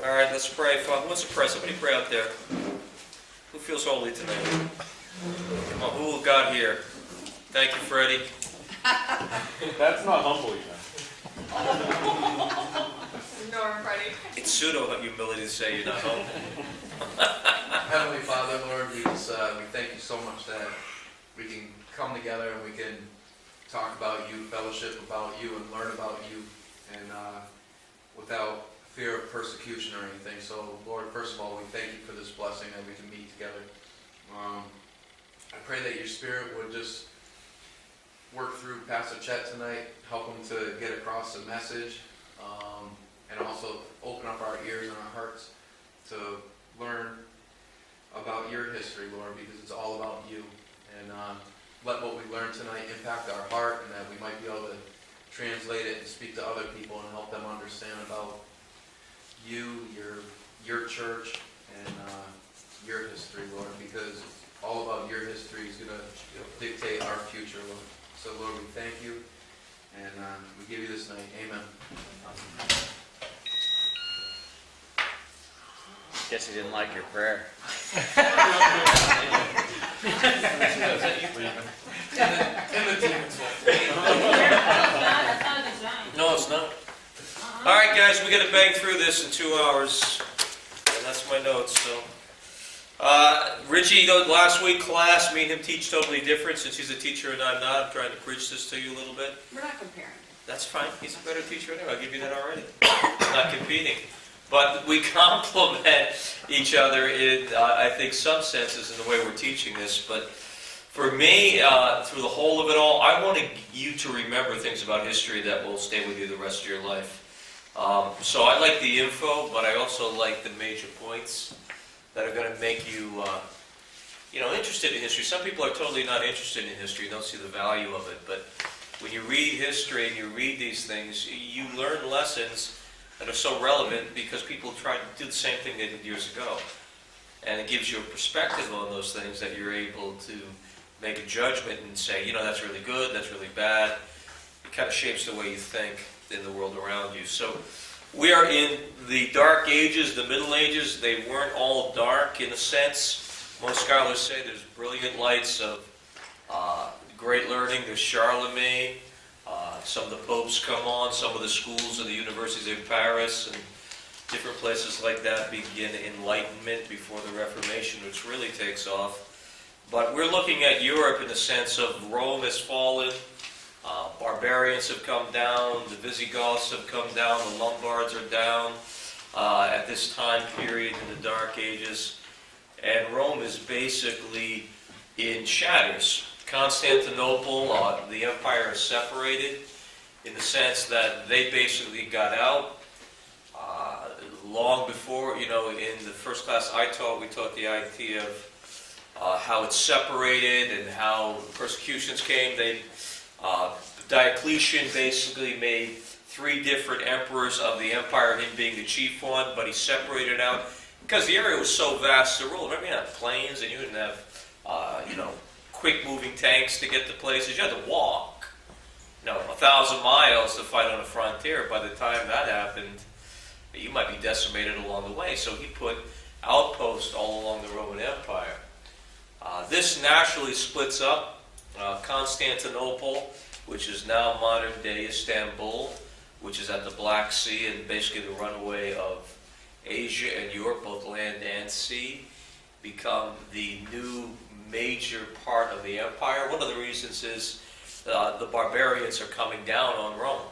All right, let's pray. Father, let's pray. Somebody pray out there. Who feels holy tonight? Come on, who will God hear? Thank you, Freddie. That's not humble, you know. Nor Freddie. It's pseudo-humility to say you're not humble. Heavenly Father, Lord, we thank you so much that we can come together and we can talk about you, fellowship about you, and learn about you, and without fear of persecution or anything. So, Lord, first of all, we thank you for this blessing that we can meet together. I pray that your Spirit would just work through Pastor Chet tonight, help him to get across the message, and also open up our ears and our hearts to learn about your history, Lord, because it's all about you. And let what we learn tonight impact our heart, and that we might be able to translate it and speak to other people and help them understand about you, your church, and your history, Lord, because all about your history is going to dictate our future, Lord. So, Lord, we thank you, and we give you this night. Amen. Guess he didn't like your prayer. No, it's not. All right, guys, we got to bang through this in 2 hours, and that's my notes. So, Richie, last week class, me and him teach totally different. Since he's a teacher and I'm not, I'm trying to preach this to you a little bit. We're not comparing. That's fine. He's a better teacher than I. I'll give you that already. I'm not competing. But we complement each other in, I think, some senses in the way we're teaching this. But for me, through the whole of it all, I want you to remember things about history that will stay with you the rest of your life. So I like the info, but I also like the major points that are going to make you, interested in history. Some people are totally not interested in history, don't see the value of it. But when you read history and you read these things, you learn lessons that are so relevant because people try to do the same thing they did years ago. And it gives you a perspective on those things that you're able to make a judgment and say, that's really good, that's really bad. It kind of shapes the way you think in the world around you. So we are in the Dark Ages, the Middle Ages. They weren't all dark in a sense. Most scholars say there's brilliant lights of great learning. There's Charlemagne. Some of the popes come on. Some of the schools of the universities of Paris and different places like that begin enlightenment before the Reformation, which really takes off. But we're looking at Europe in the sense of Rome has fallen. Barbarians have come down. The Visigoths have come down. The Lombards are down at this time period in the Dark Ages. And Rome is basically in shatters. Constantinople, the empire is separated in the sense that they basically got out long before, in the first class I taught, we taught the idea of how it's separated and how persecutions came. Diocletian basically made 3 different emperors of the empire, him being the chief one, but he separated out because the area was so vast to rule. Remember, you didn't have planes and you didn't have, quick-moving tanks to get to places. You had to walk, 1,000 miles to fight on a frontier. By the time that happened, you might be decimated along the way. So he put outposts all along the Roman Empire. This naturally splits up. Constantinople, which is now modern-day Istanbul, which is at the Black Sea and basically the runway of Asia and Europe, both land and sea, become the new major part of the empire. One of the reasons is the barbarians are coming down on Rome.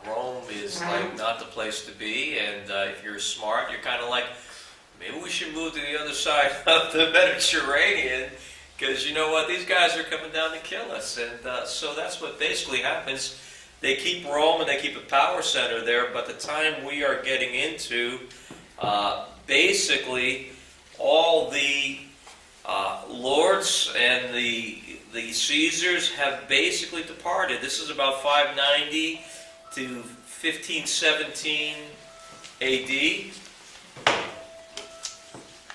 Rome is like not the place to be, and if you're smart, you're kind of like, maybe we should move to the other side of the Mediterranean, because you know what, these guys are coming down to kill us. And so that's what basically happens. They keep Rome and they keep a power center there, but the time we are getting into, basically all the lords and the Caesars have basically departed. This is about 590 to 1517 A.D.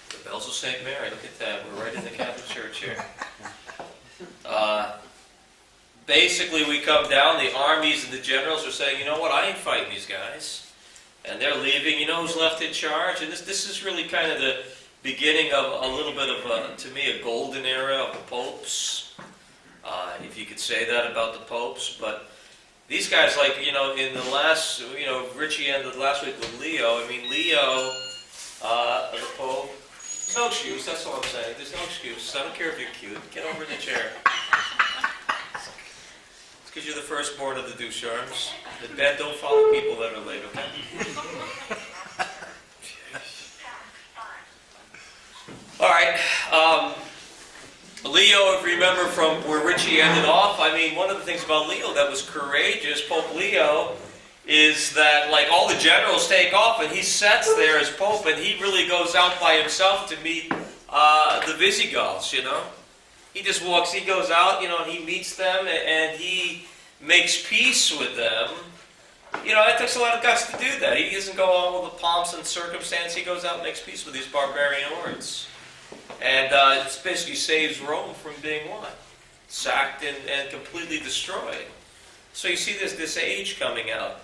The bells of St. Mary, look at that. We're right in the Catholic Church here. Basically, we come down, the armies and the generals are saying, you know what, I ain't fighting these guys. and they're leaving. You know who's left in charge? And this is really kind of the beginning of a little bit of, to me, a golden era of the popes, if you could say that about the popes. But these guys, like, you know, in the last, you know, Richie ended last week with Leo. I mean, Leo, the pope, no excuse, that's all I'm saying. There's no excuse. I don't care if you're cute. Get over in the chair. It's because you're the firstborn of the Ducharmes. The bed don't follow people that are late, okay? All right. Leo, if you remember from where Richie ended off, I mean, one of the things about Leo that was courageous, Pope Leo, is that, like, all the generals take off and he sits there as Pope and he really goes out by himself to meet the Visigoths, you know. He just walks, he goes out, you know, and he meets them and he makes peace with them. You know, it takes a lot of guts to do that. He doesn't go on with the pomps and circumstance. He goes out and makes peace with these barbarian hordes. And it basically saves Rome from being what? Sacked and completely destroyed. So you see this age coming out.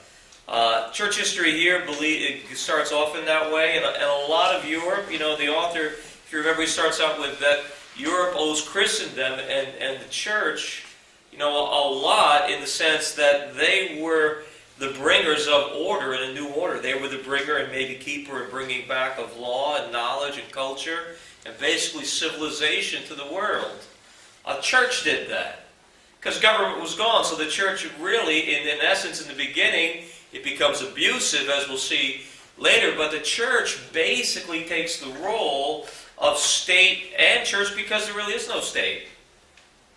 Church history here, it starts off in that way. And a lot of Europe, you know, the author, if you remember, he starts out with that Europe owes Christendom and the church, you know, a lot in the sense that they were the bringers of order in a new order. They were the bringer and maybe keeper and bringing back of law and knowledge and culture and basically civilization to the world. A church did that because government was gone. So the church really, in essence, in the beginning, it becomes abusive, as we'll see later. But the church basically takes the role of state and church because there really is no state.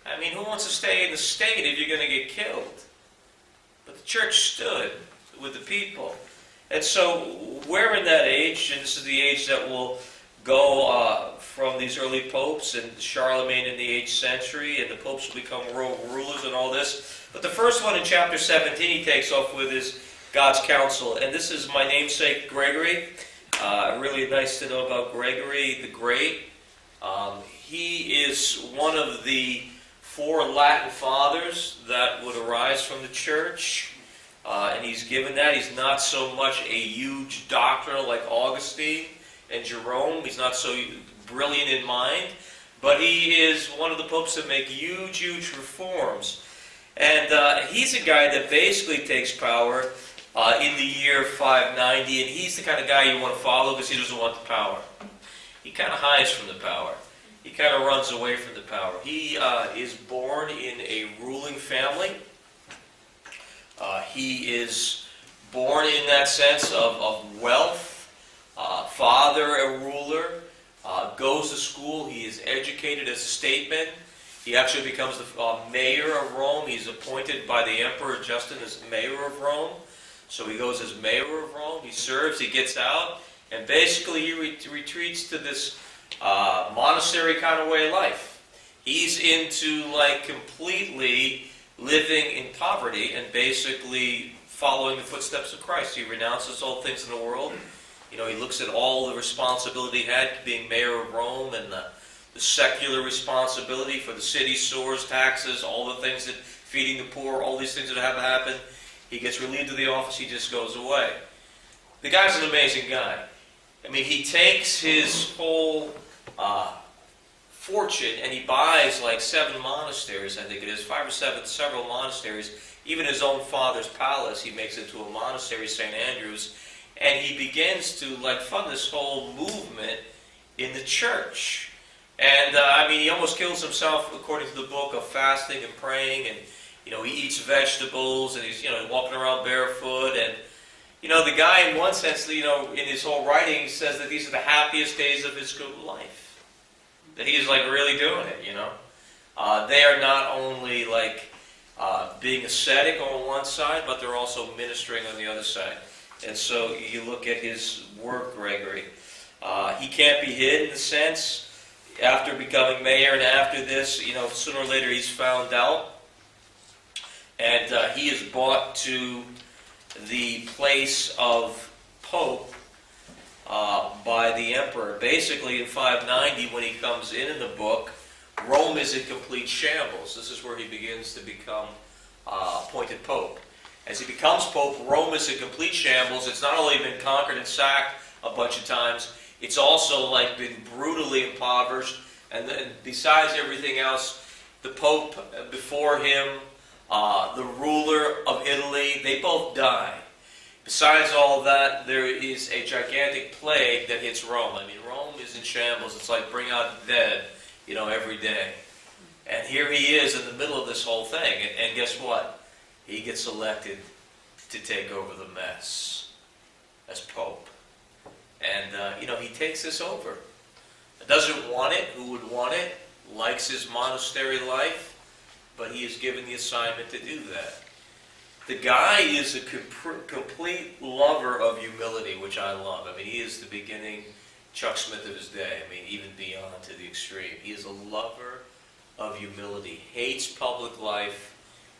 I mean, who wants to stay in the state if you're going to get killed? But the church stood with the people. And so we're in that age, and this is the age that will go from these early popes and Charlemagne in the 8th century, and the popes will become world rulers and all this. But the first one in chapter 17 he takes off with is God's counsel. And this is my namesake, Gregory. Really nice to know about Gregory the Great. He is one of the 4 Latin fathers that would arise from the church. And he's given that. He's not so much a huge doctrinal like Augustine and Jerome. He's not so brilliant in mind. But he is one of the popes that make huge, huge reforms. And he's a guy that basically takes power in the year 590. And he's the kind of guy you want to follow because he doesn't want the power. He kind of hides from the power. He kind of runs away from the power. He is born in a ruling family. He is born in that sense of wealth. Father, a ruler. Goes to school. He is educated as a statesman. He actually becomes the mayor of Rome. He's appointed by the Emperor Justin as mayor of Rome. So he goes as mayor of Rome. He serves. He gets out. And basically he retreats to this monastery kind of way of life. He's into like completely living in poverty and basically following the footsteps of Christ. He renounces all things in the world. You know, he looks at all the responsibility he had being mayor of Rome and the secular responsibility for the city sores, taxes, all the things that feeding the poor, all these things that have happened. He gets relieved of the office. He just goes away. The guy's an amazing guy. I mean, he takes his whole fortune and he buys like 7 monasteries, I think it is, 5 or 7, several monasteries. Even his own father's palace, he makes into a monastery, St. Andrew's, and he begins to like fund this whole movement in the church. And I mean, he almost kills himself according to the book of fasting and praying, and you know, he eats vegetables, and he's, you know, walking around barefoot, and you know, the guy, in one sense, you know, in his whole writing, says that these are the happiest days of his good life. That he's like really doing it, you know. They are not only like being ascetic on one side, but they're also ministering on the other side. And so you look at his work, Gregory. He can't be hid in the sense, after becoming mayor and after this, you know, sooner or later he's found out. And he is brought to the place of Pope by the Emperor. Basically, in 590, when he comes in the book, Rome is in complete shambles. This is where he begins to become appointed Pope. As he becomes Pope, Rome is in complete shambles. It's not only been conquered and sacked a bunch of times, it's also like been brutally impoverished. And then besides everything else, the Pope before him, the ruler of Italy, they both die. Besides all of that, there is a gigantic plague that hits Rome. I mean, Rome is in shambles. It's like bring out the dead, every day. And here he is in the middle of this whole thing. And guess what? He gets elected to take over the mess as Pope. And, he takes this over. Doesn't want it. Who would want it? Likes his monastery life. But he is given the assignment to do that. The guy is a complete lover of humility, which I love. I mean, he is the beginning Chuck Smith of his day. I mean, even beyond to the extreme. He is a lover of humility. Hates public life.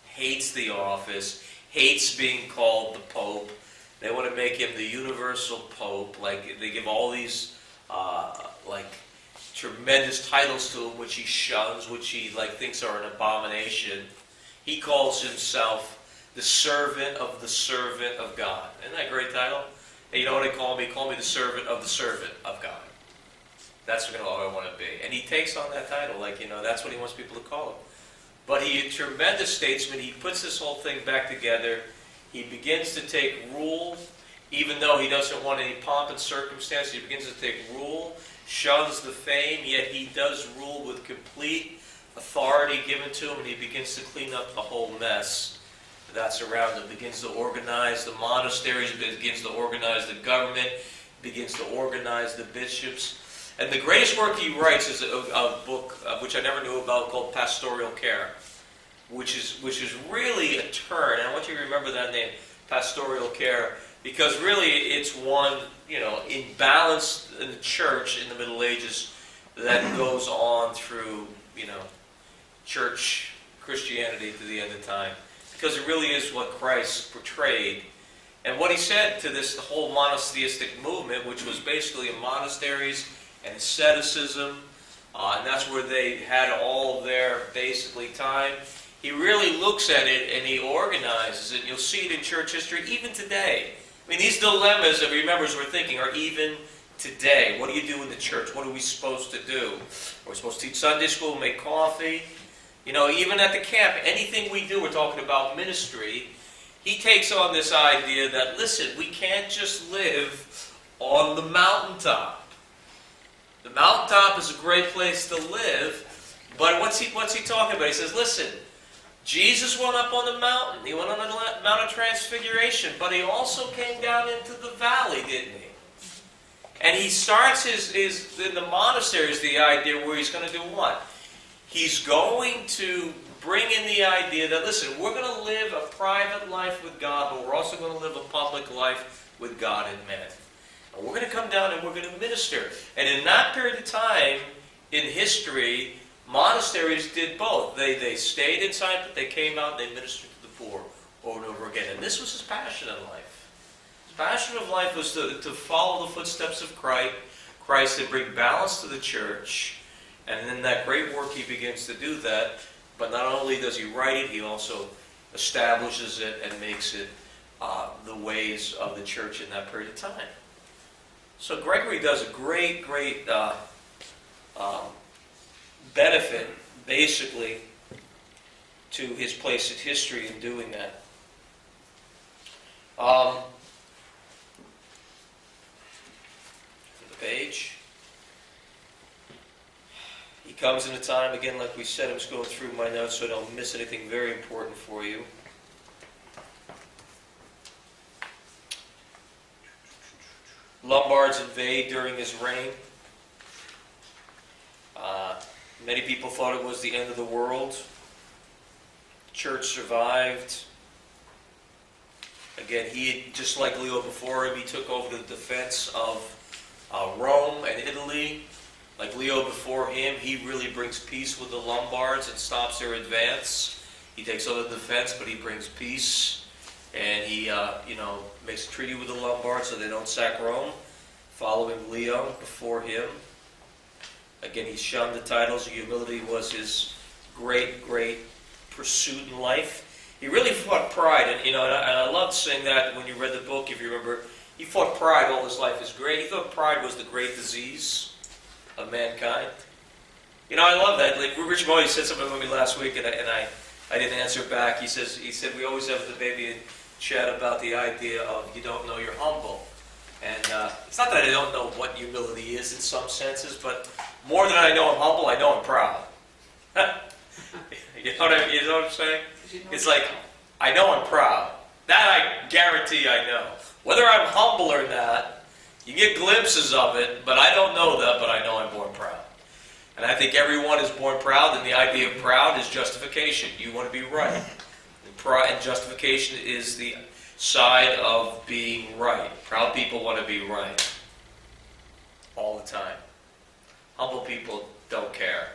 Hates the office. Hates being called the Pope. They want to make him the universal Pope. Like, they give all these, tremendous titles to him, which he shuns, which he, thinks are an abomination. He calls himself the servant of God. Isn't that a great title? Hey, you know what they call me? They call me the servant of God. That's what I want to be. And he takes on that title, that's what he wants people to call him. But he's a tremendous statesman. He puts this whole thing back together. He begins to take rule, even though he doesn't want any pomp and circumstance. He begins to take rule, shuns the fame, yet he does rule with complete authority given to him, and he begins to clean up the whole mess that's around him. Begins to organize the monasteries, begins to organize the government, begins to organize the bishops. And the greatest work he writes is a book which I never knew about called Pastoral Care, which is really a turn. And I want you to remember that name, Pastoral Care, because really it's one, imbalance in the church in the Middle Ages that goes on through, church Christianity to the end of time. Because it really is what Christ portrayed. And what he said to the whole monotheistic movement, which was basically monasteries and asceticism, and that's where they had all of their basically time. He really looks at it and he organizes it. You'll see it in church history even today. I mean, these dilemmas that remembers we're thinking are even today. What do you do in the church? What are we supposed to do? We're supposed to teach Sunday school, make coffee. Even at the camp, anything we do, we're talking about ministry. He takes on this idea that, listen, we can't just live on the mountaintop. The mountaintop is a great place to live, but what's he talking about? He says, listen, Jesus went up on the mountain. He went on the Mount of Transfiguration, but he also came down into the valley, didn't he? And he starts his in the monasteries, the idea where he's going to do what? He's going to bring in the idea that, listen, we're going to live a private life with God, but we're also going to live a public life with God and men. And we're going to come down and we're going to minister. And in that period of time, in history, monasteries did both. They stayed inside, but they came out and they ministered to the poor over and over again. And this was his passion in life. His passion of life was to follow the footsteps of Christ, and bring balance to the church. And in that great work, he begins to do that. But not only does he write it, he also establishes it and makes it the ways of the church in that period of time. So Gregory does a great benefit, basically, to his place in history in doing that. The page. He comes in a time, again, like we said, I'm just going through my notes so I don't miss anything very important for you. Lombards invade during his reign. Many people thought it was the end of the world. The church survived. Again, he, just like Leo before him, he took over the defense of Rome and Italy. Like Leo before him, he really brings peace with the Lombards and stops their advance. He takes over the defense, but he brings peace. And he, makes a treaty with the Lombards so they don't sack Rome, following Leo before him. Again, he shunned the titles. Humility was his great pursuit in life. He really fought pride, and and I loved saying that when you read the book. If you remember, he fought pride all his life. Is great. He thought pride was the great disease of mankind. I love that. Like Rich Moy said something to me last week, and I didn't answer back. He said we always have the baby and Chet about the idea of you don't know you're humble, and it's not that I don't know what humility is in some senses, but more than I know I'm humble, I know I'm proud. You know what I'm saying? It's like I know I'm proud. That I guarantee I know. Whether I'm humble or not, you get glimpses of it, but I don't know that, but I know I'm born proud. And I think everyone is born proud, and the idea of proud is justification. You want to be right. And justification is the side of being right. Proud people want to be right all the time. Humble people don't care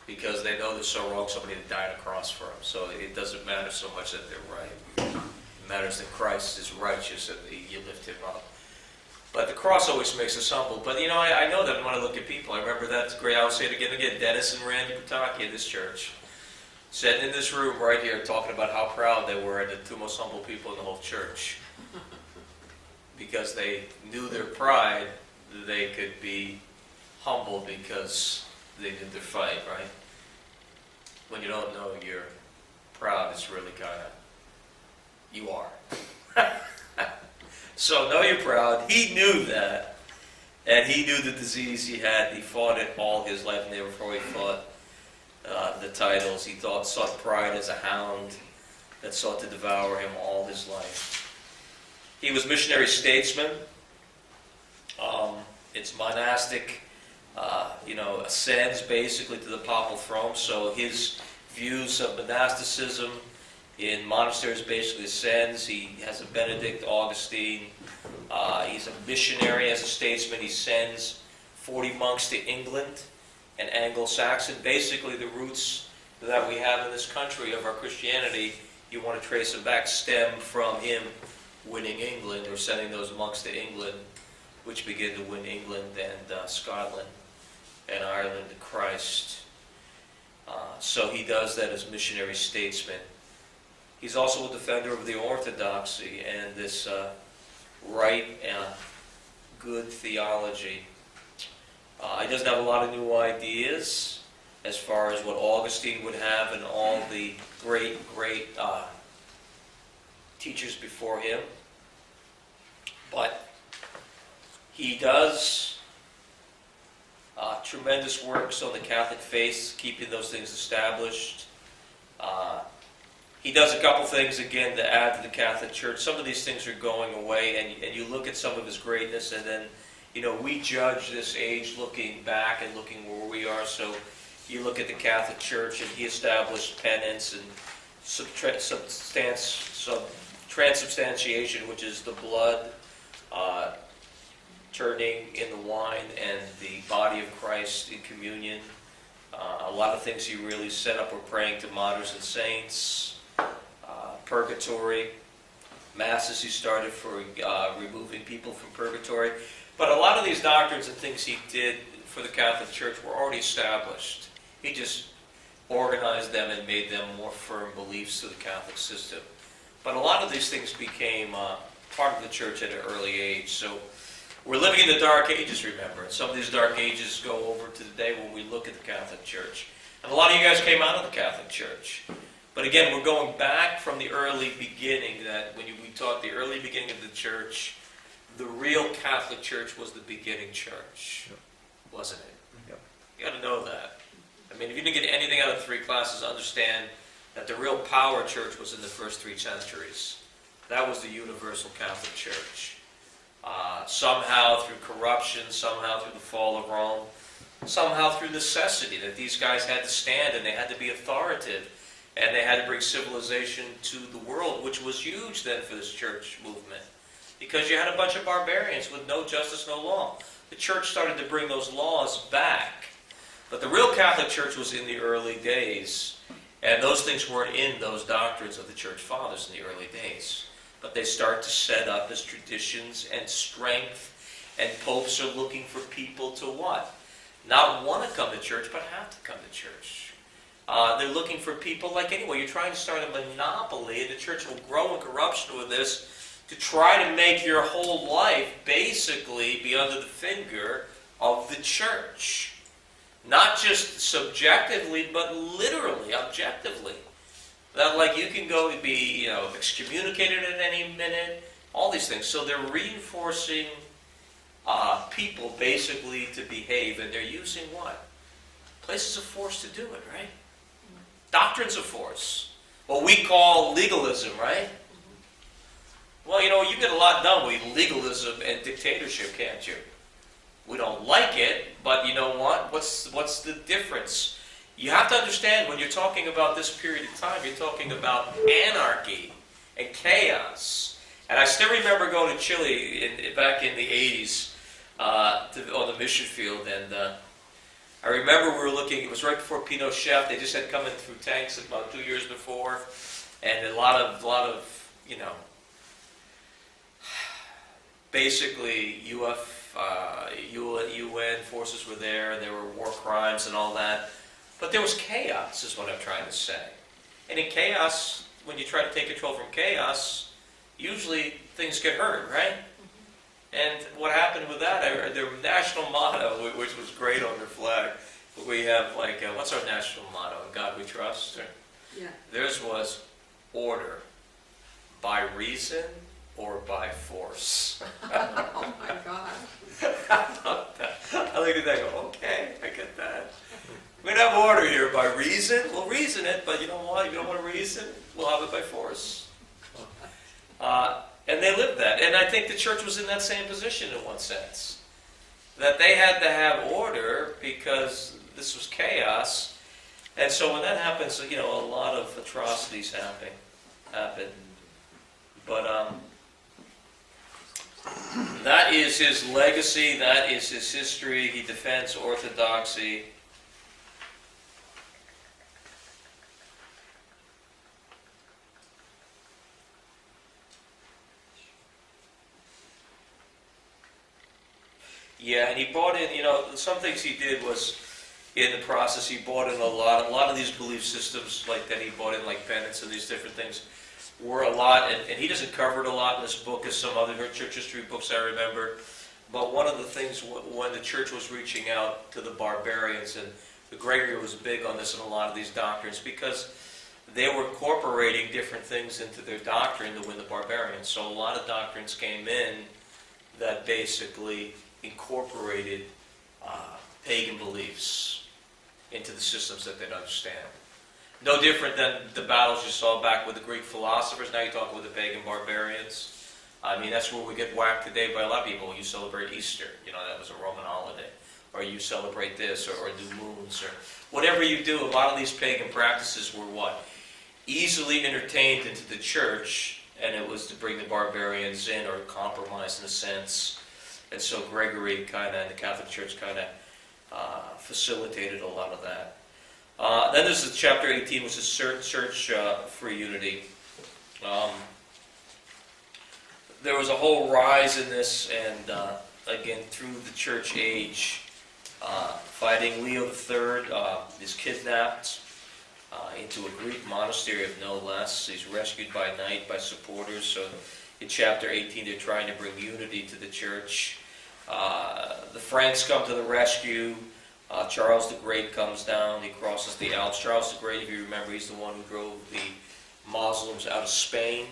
because they know they're so wrong somebody had died on a cross for them. So it doesn't matter so much that they're right. It matters that Christ is righteous and you lift him up. But the cross always makes us humble. But I know that when I look at people, I remember that's great. I'll say it again and again. Dennis and Randy Pataki at this church, sitting in this room right here, talking about how proud they were, the two most humble people in the whole church, because they knew their pride. They could be humble because they did their fight. Right? When you don't know you're proud, it's really kind of you are. So know you're proud. He knew that. And he knew the disease he had. He fought it all his life, and before he fought the titles. He sought pride as a hound that sought to devour him all his life. He was missionary statesman. It's monastic, ascends basically to the papal throne. So his views of monasticism in monasteries basically ascends. He has a Benedict, Augustine. He's a missionary as a statesman. He sends 40 monks to England and Anglo-Saxon. Basically, the roots that we have in this country of our Christianity, you want to trace them back, stem from him winning England or sending those monks to England, which began to win England and Scotland and Ireland to Christ. So he does that as missionary statesman. He's also a defender of the orthodoxy and this right and good theology. He doesn't have a lot of new ideas as far as what Augustine would have and all the great teachers before him. But he does tremendous works on the Catholic faith, keeping those things established. He does a couple things, again, to add to the Catholic Church. Some of these things are going away, and you look at some of his greatness, and then, we judge this age looking back and looking where we are. So you look at the Catholic Church, and he established penance and transubstantiation, which is the blood turning in the wine and the body of Christ in communion. A lot of things he really set up were praying to martyrs and saints, purgatory, masses he started for removing people from purgatory. But a lot of these doctrines and things he did for the Catholic Church were already established. He just organized them and made them more firm beliefs to the Catholic system. But a lot of these things became part of the church at an early age. So we're living in the Dark Ages, remember. And some of these Dark Ages go over to the day when we look at the Catholic Church. And a lot of you guys came out of the Catholic Church. But again, we're going back from the early beginning, that when we talk the early beginning of the church, the real Catholic Church was the beginning church, wasn't it? Yep. You got to know that. I mean, if you didn't get anything out of the three classes, understand that the real power church was in the first 3 centuries. That was the universal Catholic Church. Somehow through corruption, somehow through the fall of Rome, somehow through necessity, that these guys had to stand and they had to be authoritative, and they had to bring civilization to the world, which was huge then for this church movement, because you had a bunch of barbarians with no justice, no law. The church started to bring those laws back. But the real Catholic Church was in the early days, and those things weren't in those doctrines of the church fathers in the early days. But they start to set up as traditions and strength, and popes are looking for people to what? Not want to come to church, but have to come to church. They're looking for people like anyone. You're trying to start a monopoly, and the church will grow in corruption with this to try to make your whole life basically be under the finger of the church. Not just subjectively, but literally, objectively. That like you can go be excommunicated at any minute, all these things. So they're reinforcing people basically to behave, and they're using what? Places of force to do it, right? Doctrines of force. What we call legalism, right? Well, you get a lot done with legalism and dictatorship, can't you? We don't like it, but you know what? What's the difference? You have to understand when you're talking about this period of time, you're talking about anarchy and chaos. And I still remember going to Chile back in the 80s on the mission field, and I remember we were looking, it was right before Pinochet. They just had come in through tanks about 2 years before, and a lot of basically UN forces were there, and there were war crimes and all that. But there was chaos, is what I'm trying to say. And in chaos, when you try to take control from chaos, usually things get hurt, right? And what happened with that, their national motto, which was great on their flag, we have what's our national motto? In God we trust? Yeah. Theirs was order, by reason or by force. Oh my God. I look at that and go, okay, I get that. We're going to have order here by reason. We'll reason it, but you know what? If you don't want to reason, we'll have it by force. And they lived that. And I think the church was in that same position in one sense. That they had to have order because this was chaos. And so when that happens, a lot of atrocities happen. But that is his legacy. That is his history. He defends orthodoxy. Yeah, and he brought in, some things he did was, in the process, he brought in a lot of these belief systems like that he brought in, like penance and these different things, were a lot, and he doesn't cover it a lot in this book as some other church history books I remember, but one of the things when the church was reaching out to the barbarians, and Gregory was big on this in a lot of these doctrines, because they were incorporating different things into their doctrine to win the barbarians. So a lot of doctrines came in that basically incorporated pagan beliefs into the systems that they'd understand. No different than the battles you saw back with the Greek philosophers. Now you're talking with the pagan barbarians. I mean, that's where we get whacked today by a lot of people. You celebrate Easter. That was a Roman holiday. Or you celebrate this, or new moons, or whatever you do. A lot of these pagan practices were what? Easily entertained into the church, and it was to bring the barbarians in, or compromise in a sense. And so Gregory and the Catholic Church facilitated a lot of that. Then there's chapter 18, which is search for unity. There was a whole rise in this, and again, through the church age, fighting Leo III is kidnapped into a Greek monastery of no less. He's rescued by night by supporters. So in chapter 18, they're trying to bring unity to the church. The Franks come to the rescue. Charles the Great comes down. He crosses the Alps. Charles the Great, if you remember, he's the one who drove the Muslims out of Spain.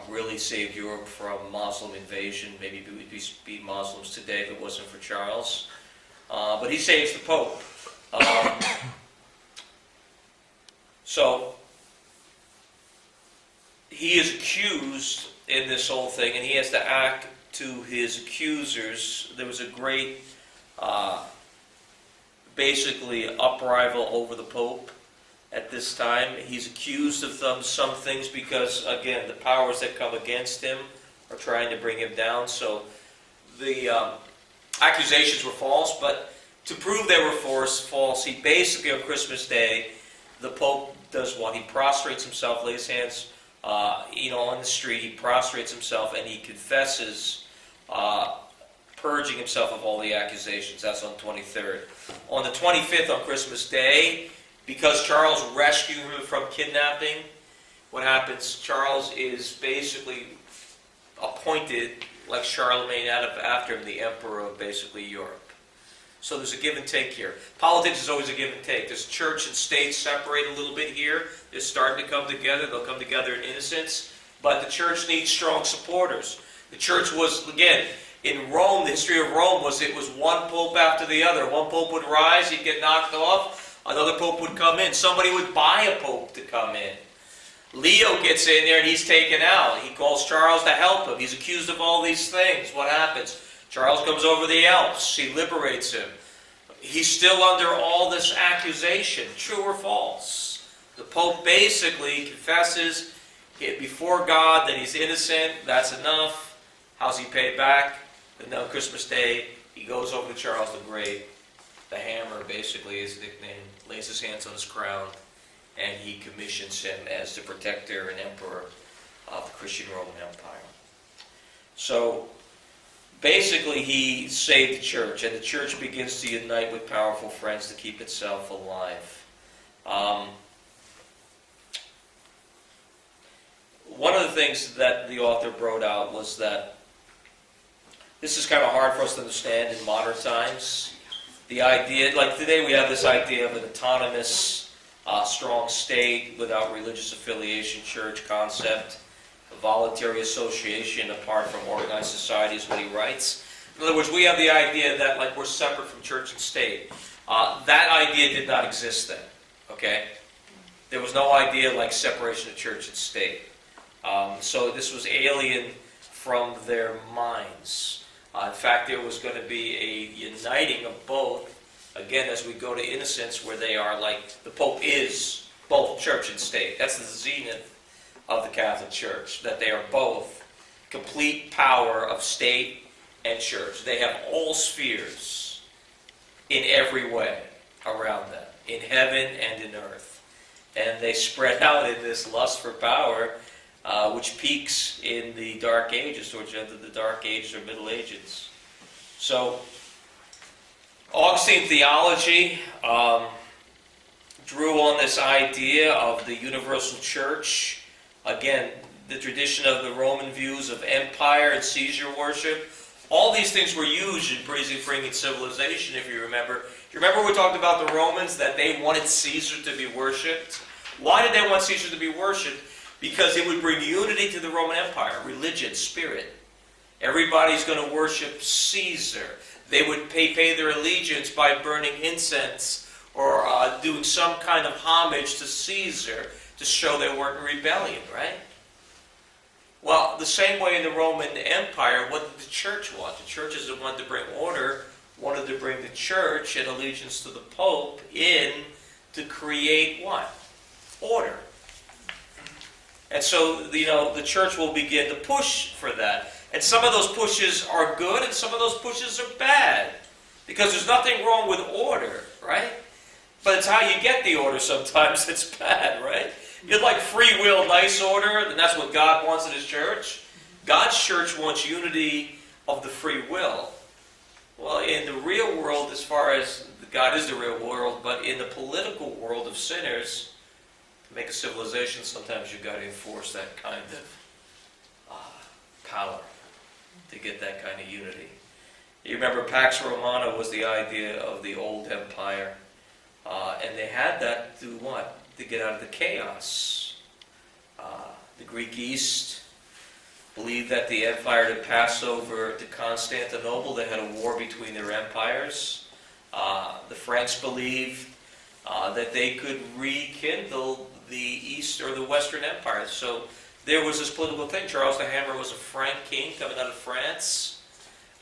Really saved Europe from Muslim invasion. Maybe we'd be Muslims today if it wasn't for Charles. But he saves the Pope. So he is accused in this whole thing, and he has to act to his accusers. There was a great, basically, uprisal over the Pope at this time. He's accused of some things because, again, the powers that come against him are trying to bring him down. So the accusations were false, but to prove they were false, he basically, on Christmas Day, the Pope does what? He prostrates himself, lays hands on the street, he prostrates himself, and he confesses, purging himself of all the accusations. That's on the 23rd. On the 25th, on Christmas Day, because Charles rescued him from kidnapping, what happens, Charles is basically appointed, like Charlemagne, after him, the emperor of basically Europe. So there's a give and take here. Politics is always a give and take. There's church and state separate a little bit here. They're starting to come together. They'll come together in innocence. But the church needs strong supporters. The church was, again, in Rome, the history of Rome was it was one pope after the other. One pope would rise, he'd get knocked off. Another pope would come in. Somebody would buy a pope to come in. Leo gets in there and he's taken out. He calls Charles to help him. He's accused of all these things. What happens? Charles comes over the Alps. He liberates him. He's still under all this accusation. True or false? The Pope basically confesses before God that he's innocent. That's enough. How's he paid back? And now Christmas Day, he goes over to Charles the Great. The Hammer basically is his nickname. Lays his hands on his crown. And he commissions him as the protector and emperor of the Christian Roman Empire. So, basically, he saved the church, and the church begins to unite with powerful friends to keep itself alive. One of the things that the author brought out was that this is kind of hard for us to understand in modern times. The idea, like today we have this idea of an autonomous, strong state without religious affiliation, church concept. Voluntary association apart from organized society is what he writes. In other words, we have the idea that like we're separate from church and state. That idea did not exist then. Okay, there was no idea like separation of church and state. So this was alien from their minds. In fact, there was going to be a uniting of both. Again, as we go to innocence, where they are like the Pope is both church and state. That's the zenith of the Catholic Church, that they are both complete power of state and church. They have all spheres in every way around them, in heaven and in earth. And they spread out in this lust for power, which peaks in the Dark Ages, towards the end of the Dark Ages or Middle Ages. So, Augustine theology drew on this idea of the universal church. Again, the tradition of the Roman views of empire and Caesar worship. All these things were used in bringing civilization, if you remember. You remember we talked about the Romans, that they wanted Caesar to be worshipped? Why did they want Caesar to be worshipped? Because it would bring unity to the Roman Empire, religion, spirit. Everybody's going to worship Caesar. They would pay their allegiance by burning incense or doing some kind of homage to Caesar to show they weren't in rebellion, right? Well, the same way in the Roman Empire, what did the church want? The churches that wanted to bring order wanted to bring the church and allegiance to the Pope in to create what? Order. And so, the church will begin to push for that. And some of those pushes are good and some of those pushes are bad. Because there's nothing wrong with order, right? But it's how you get the order sometimes that's bad, right? You'd like free will, nice order, and that's what God wants in His church. God's church wants unity of the free will. Well, in the real world, as far as God is the real world, but in the political world of sinners, to make a civilization, sometimes you've got to enforce that kind of power to get that kind of unity. You remember Pax Romana was the idea of the old empire. And they had that to what? To get out of the chaos. The Greek East believed that the empire to pass over to Constantinople. They had a war between their empires. The Franks believed that they could rekindle the East or the Western Empire. So there was this political thing. Charles the Hammer was a Frank king coming out of France,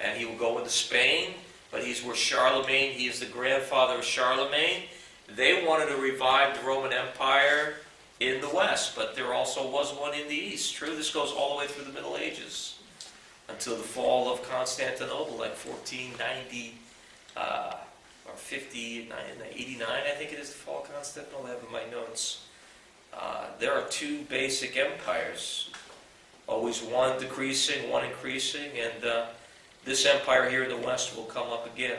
and he would go into Spain. But he's where Charlemagne, he is the grandfather of Charlemagne. They wanted to revive the Roman Empire in the West, but there also was one in the East. True, this goes all the way through the Middle Ages until the fall of Constantinople, like 1490 or 89, I think it is, the fall of Constantinople. I have in my notes. There are two basic empires, always one decreasing, one increasing, and this empire here in the West will come up again.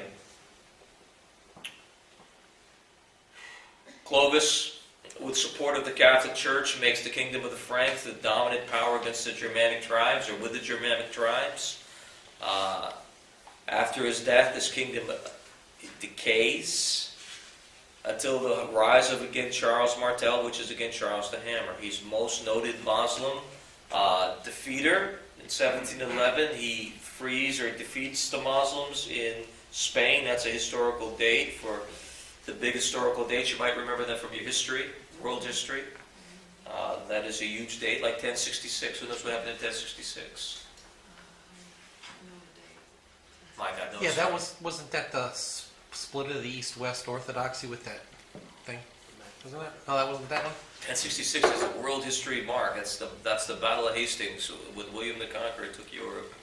Clovis, with support of the Catholic Church, makes the kingdom of the Franks the dominant power against the Germanic tribes, or with the Germanic tribes. After his death, this kingdom decays until the rise of, again, Charles Martel, which is, again, Charles the Hammer. He's most noted Muslim defeater. In 1711, he frees or defeats the Muslims in Spain. That's a historical date. For the big historical dates, you might remember that from your history, world history. That is a huge date, like 1066. Who knows what happened in 1066? My God knows. Yeah, that wasn't that the split of the East-West Orthodoxy with that thing? Wasn't that? No, that wasn't that one. 1066 is a world history mark. That's the Battle of Hastings when William the Conqueror took Europe.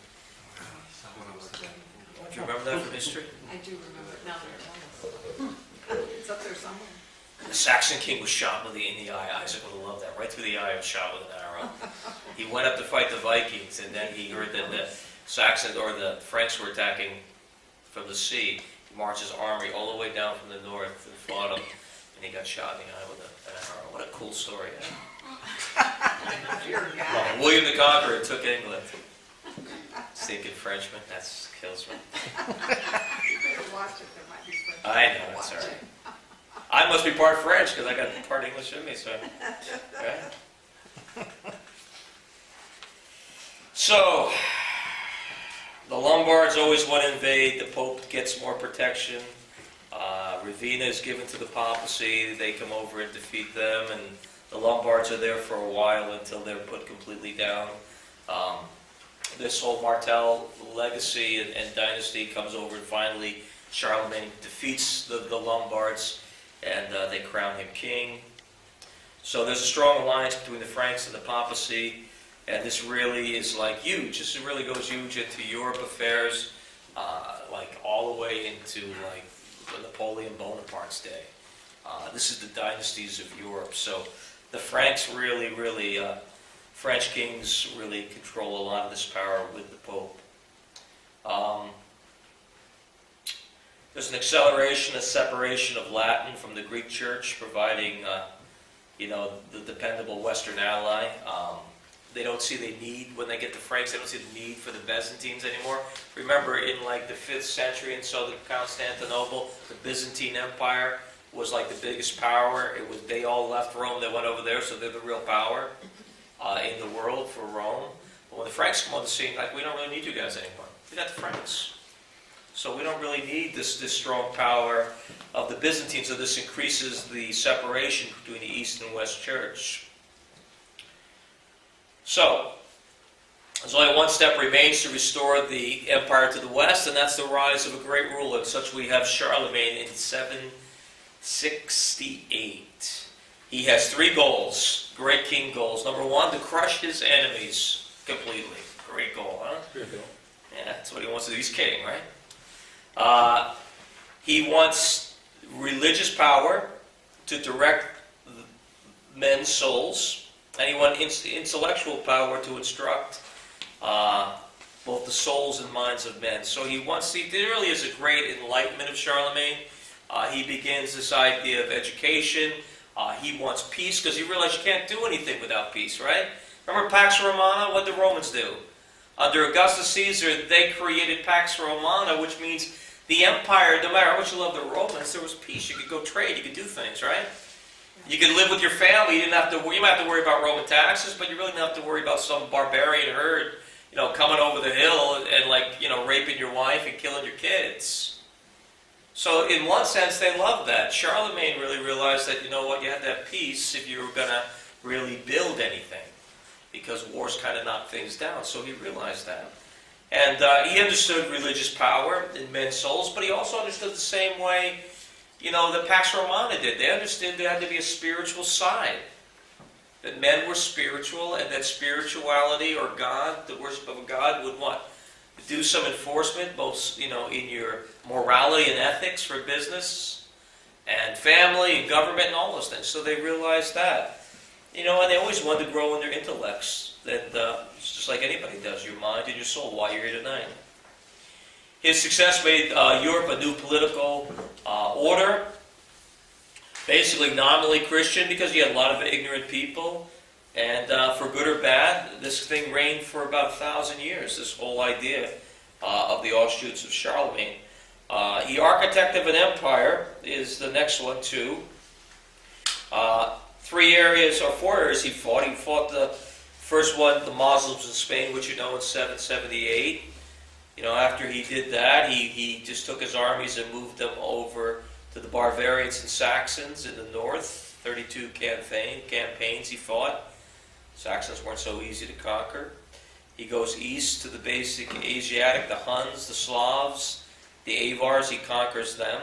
Do you remember that from history? I do remember it now. It's up there somewhere. The Saxon king was shot in the eye. Isaac would have loved that. Right through the eye, was shot with an arrow. He went up to fight the Vikings, and then he heard that the Saxons or the Franks were attacking from the sea. He marched his army all the way down from the north and fought them, and he got shot in the eye with an arrow. What a cool story! You're a guy. William the Conqueror took England. Stinking Frenchman, that kills me. You better watch it. There might be French I know, people that's all watching. right. I must be part French because I got part English in me, so. Right? So, the Lombards always want to invade. The Pope gets more protection. Ravenna is given to the papacy. They come over and defeat them, and the Lombards are there for a while until they're put completely down. This whole Martel legacy and dynasty comes over, and finally Charlemagne defeats the Lombards, and they crown him king. So there's a strong alliance between the Franks and the papacy, and this really is like huge. This really goes huge into Europe affairs, like all the way into like Napoleon Bonaparte's day. This is the dynasties of Europe. So the Franks really, French kings really control a lot of this power with the Pope. There's an acceleration, a separation of Latin from the Greek Church, providing, the dependable Western ally. They don't see the need, when they get the Franks, they don't see the need for the Byzantines anymore. Remember, in like the 5th century in southern Constantinople, the Byzantine Empire was like the biggest power. They all left Rome, they went over there, so they're the real power in the world for Rome. But when the Franks come on the scene, like, we don't really need you guys anymore. We got the Franks. So we don't really need this strong power of the Byzantines, so this increases the separation between the East and West Church. So, there's only one step remains to restore the empire to the West, and that's the rise of a great ruler, such we have Charlemagne in 768. He has 3 goals, great king goals. Number 1, to crush his enemies completely. Great goal, huh? Good deal. Yeah, that's what he wants to do. He's king, right? He wants religious power to direct men's souls, and he wants intellectual power to instruct both the souls and minds of men. So there really is a great enlightenment of Charlemagne. He begins this idea of education. He wants peace because he realized you can't do anything without peace, right? Remember Pax Romana? What did the Romans do? Under Augustus Caesar, they created Pax Romana, which means the empire, no matter how much you love the Romans, there was peace. You could go trade, you could do things, right? You could live with your family. You might have to worry about Roman taxes, but you really didn't have to worry about some barbarian herd, coming over the hill and raping your wife and killing your kids. So in one sense, they loved that. Charlemagne really realized that, you had to have peace if you were going to really build anything, because wars kind of knock things down. So he realized that. And he understood religious power in men's souls, but he also understood the same way, that Pax Romana did. They understood there had to be a spiritual side, that men were spiritual, and that spirituality or God, the worship of a God, would what? Do some enforcement, both, in your morality and ethics for business and family and government and all those things. So they realized that. And they always wanted to grow in their intellects. That it's just like anybody does, your mind and your soul, while you're here tonight. His success made Europe a new political order. basically nominally Christian because you had a lot of ignorant people. And for good or bad, this thing reigned for about 1,000 years, this whole idea of the offshoots of Charlemagne. He architected an empire, is the next one too. 3 areas or 4 areas he fought. He fought the first one, the Muslims in Spain, which you know in 778. After he did that, he just took his armies and moved them over to the Bavarians and Saxons in the north. 32 campaigns he fought. Saxons weren't so easy to conquer. He goes east to the basic Asiatic, the Huns, the Slavs, the Avars, he conquers them.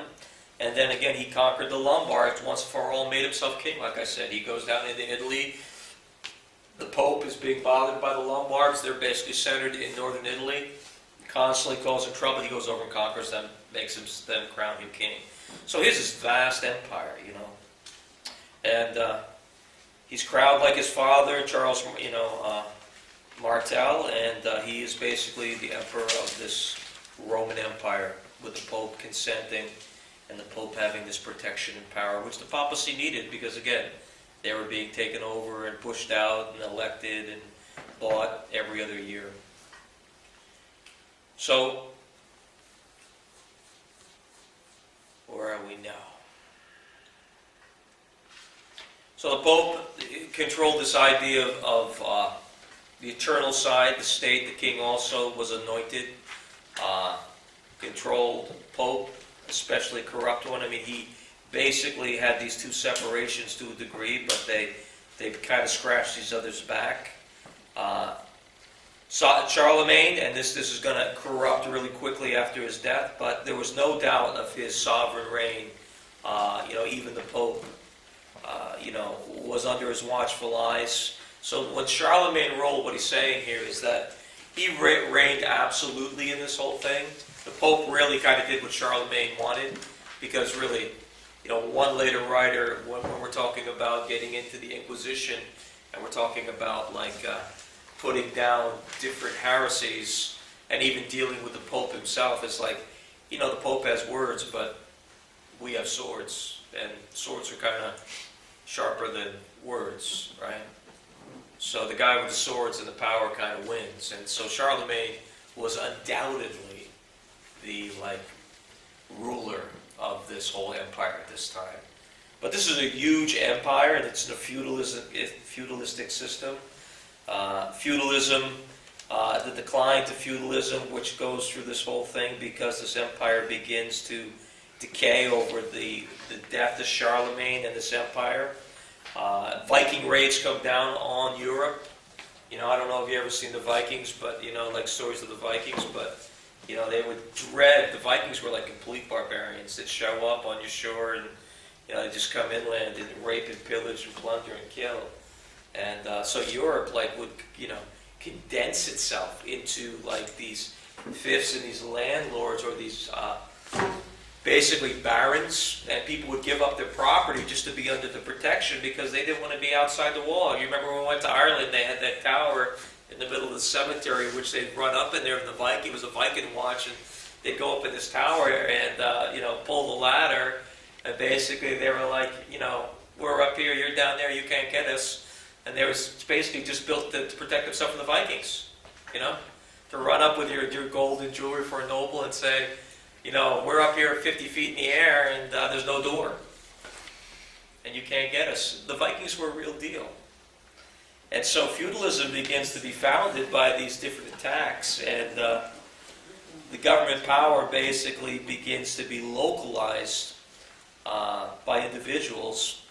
And then again, he conquered the Lombards once and for all, made himself king, like I said. He goes down into Italy. The Pope is being bothered by the Lombards. They're basically centered in northern Italy. Constantly causing trouble. He goes over and conquers them, makes them crown him king. So he has this vast empire, And he's crowned like his father, Charles, Martel, and he is basically the emperor of this Roman Empire, with the Pope consenting and the Pope having this protection and power, which the papacy needed because, again, they were being taken over and pushed out and elected and bought every other year. So, where are we now? So the Pope controlled this idea of the eternal side, the state. The king also was anointed, controlled Pope, especially corrupt one. I mean, he basically had these two separations to a degree, but they kind of scratched these others back. Charlemagne, and this is going to corrupt really quickly after his death, but there was no doubt of his sovereign reign. Even the Pope, was under his watchful eyes. So when Charlemagne ruled, what he's saying here is that he reigned absolutely in this whole thing. The Pope really kind of did what Charlemagne wanted, because really, one later writer, when we're talking about getting into the Inquisition, and we're talking about putting down different heresies, and even dealing with the Pope himself, it's like, the Pope has words, but we have swords, and swords are kind of sharper than words, right? So the guy with the swords and the power kind of wins. And so Charlemagne was undoubtedly the ruler of this whole empire at this time. But this is a huge empire, and it's in a feudalistic system. Feudalism, the decline to feudalism, which goes through this whole thing because this empire begins to decay over the death of Charlemagne and this empire. Viking raids come down on Europe. I don't know if you've ever seen the Vikings, but, stories of the Vikings, but, they would dread, the Vikings were like complete barbarians. They'd show up on your shore and, they just come inland and rape and pillage and plunder and kill. And so Europe, would, condense itself into, these fiefs and these landlords or these basically barons, and people would give up their property just to be under the protection because they didn't want to be outside the wall. You remember when we went to Ireland, they had that tower in the middle of the cemetery, which they'd run up in there, and it was a Viking watch, and they'd go up in this tower and, pull the ladder, and basically they were like, we're up here, you're down there, you can't get us. And they was basically just built to protect themselves from the Vikings, to run up with your gold and jewelry for a noble and say, we're up here 50 feet in the air and there's no door. And you can't get us. The Vikings were a real deal. And so feudalism begins to be founded by these different attacks. And the government power basically begins to be localized by individuals,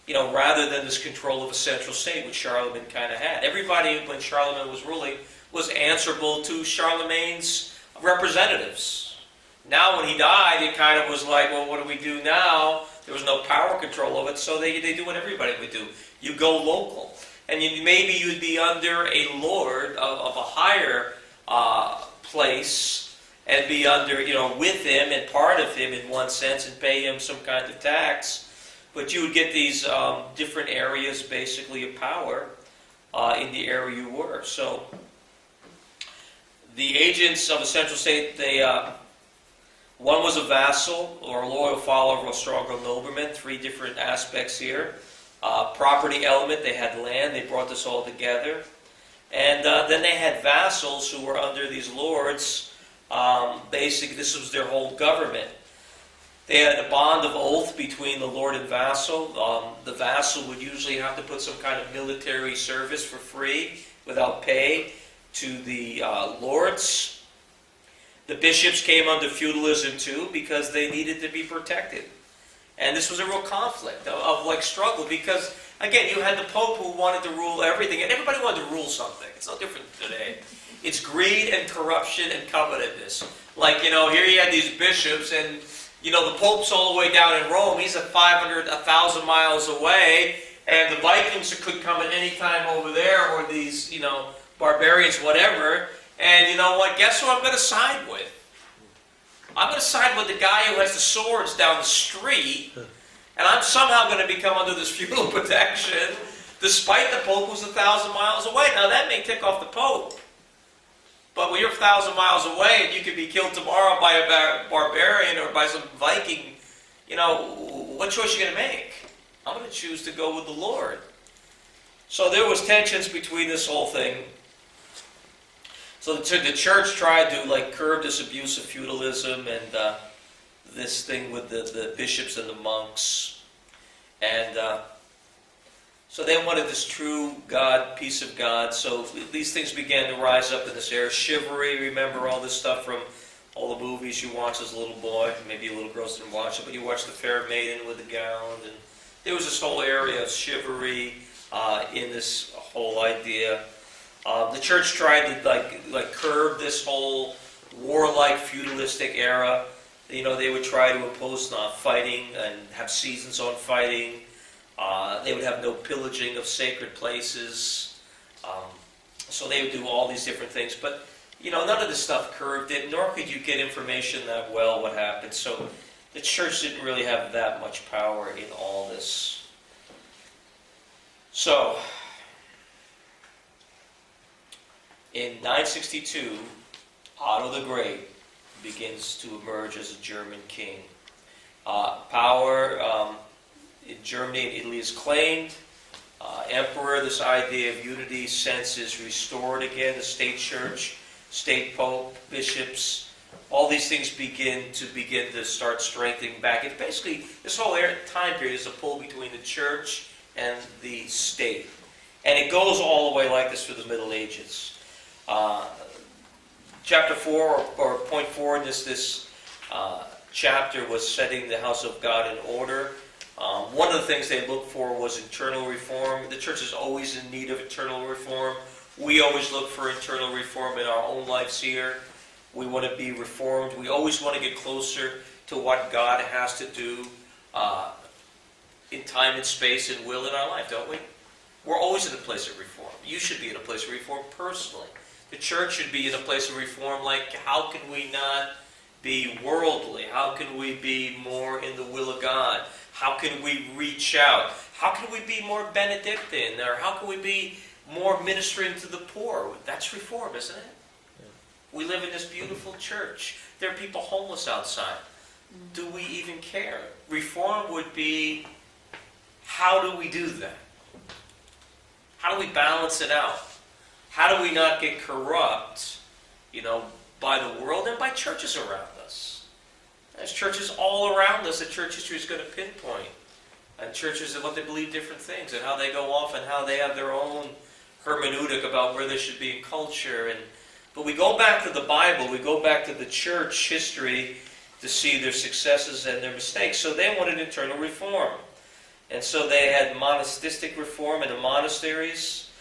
rather than this control of a central state, which Charlemagne kind of had. Everybody, when Charlemagne was ruling, was answerable to Charlemagne's representatives. Now, when he died, it kind of was like, well, what do we do now? There was no power control of it, so they do what everybody would do. You go local. And maybe you'd be under a lord of a higher place and be under, with him and part of him in one sense and pay him some kind of tax. But you would get these different areas, basically, of power in the area you were. So the agents of a central state, they One was a vassal or a loyal follower of a stronger nobleman. 3 different aspects here. Property element, they had land, they brought this all together. And then they had vassals who were under these lords. Basically, this was their whole government. They had a bond of oath between the lord and vassal. The vassal would usually have to put some kind of military service for free, without pay, to the lords. The bishops came under feudalism too, because they needed to be protected. And this was a real conflict of like struggle, because again, you had the Pope who wanted to rule everything, and everybody wanted to rule something. It's no different today. It's greed and corruption and covetousness. Like, here you had these bishops, and the Pope's all the way down in Rome. He's 1,000 miles away, and the Vikings could come at any time over there, or these, barbarians, whatever. And you know what? Guess who I'm going to side with? I'm going to side with the guy who has the swords down the street, and I'm somehow going to become under this feudal protection, despite the Pope who's 1,000 miles away. Now that may tick off the Pope, but when you're 1,000 miles away and you could be killed tomorrow by a barbarian or by some Viking, what choice are you going to make? I'm going to choose to go with the Lord. So there was tensions between this whole thing. So the church tried to curb this abuse of feudalism and this thing with the bishops and the monks. And so they wanted this true God, peace of God. So these things began to rise up in this era. Chivalry, remember all this stuff from all the movies you watched as a little boy. Maybe a little girls didn't watch it, but you watched The Fair Maiden with the gown. And there was this whole area of chivalry in this whole idea. The church tried to curb this whole warlike feudalistic era. They would try to impose fighting and have seasons on fighting. They would have no pillaging of sacred places. So they would do all these different things. But, none of this stuff curbed it, nor could you get information that well what happened. So the church didn't really have that much power in all this. So, in 962, Otto the Great begins to emerge as a German king. Power in Germany and Italy is claimed. Emperor, this idea of unity, sense is restored again. The state church, state pope, bishops, all these things begin to start strengthening back. It's basically, this whole time period is a pull between the church and the state. And it goes all the way like this through the Middle Ages. Chapter 4, or point 4 in this chapter was setting the house of God in order. One of the things they looked for was internal reform. The church is always in need of internal reform. We always look for internal reform in our own lives here. We want to be reformed. We always want to get closer to what God has to do in time and space and will in our life, don't we? We're always in a place of reform. You should be in a place of reform personally. The church should be in a place of reform, like how can we not be worldly? How can we be more in the will of God? How can we reach out? How can we be more Benedictine? Or how can we be more ministering to the poor? That's reform, isn't it? Yeah. We live in this beautiful church. There are people homeless outside. Do we even care? Reform would be, how do we do that? How do we balance it out? How do we not get corrupt, by the world and by churches around us? There's churches all around us that church history is going to pinpoint. And churches and what they believe different things and how they go off and how they have their own hermeneutic about where they should be in culture. But we go back to the Bible, we go back to the church history to see their successes and their mistakes. So they wanted internal reform. And so they had monastic reform in the monasteries.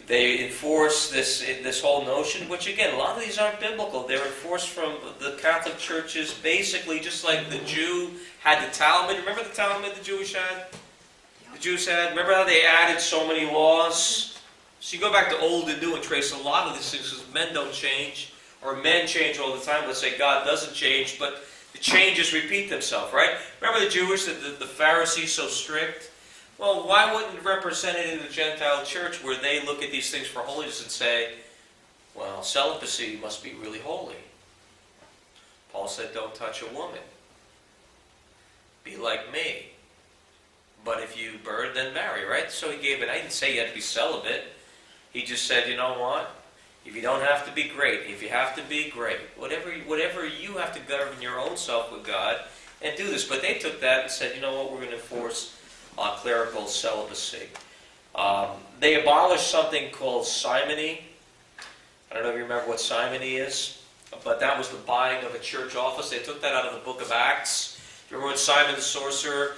They enforced this whole notion, which again, a lot of these aren't biblical. They're enforced from the Catholic churches, basically just like the Jew had the Talmud. Remember the Talmud the Jews had? The Jews had? Remember how they added so many laws? So you go back to Old and New and trace a lot of these things, because men don't change, or men change all the time. Let's say God doesn't change, but the changes repeat themselves, right? Remember the Jewish, the Pharisees so strict? Well, why wouldn't it represent it in the Gentile church where they look at these things for holiness and say, well, celibacy must be really holy. Paul said, don't touch a woman. Be like me. But if you burn, then marry, right? So he gave it. I didn't say you had to be celibate. He just said, you know what? If you don't have to be great, if you have to be great, whatever you have to govern your own self with God and do this. But they took that and said, you know what? We're going to enforce clerical celibacy. They abolished something called simony. I don't know if you remember what simony is, but that was the buying of a church office. They took that out of the book of Acts. Remember when Simon the sorcerer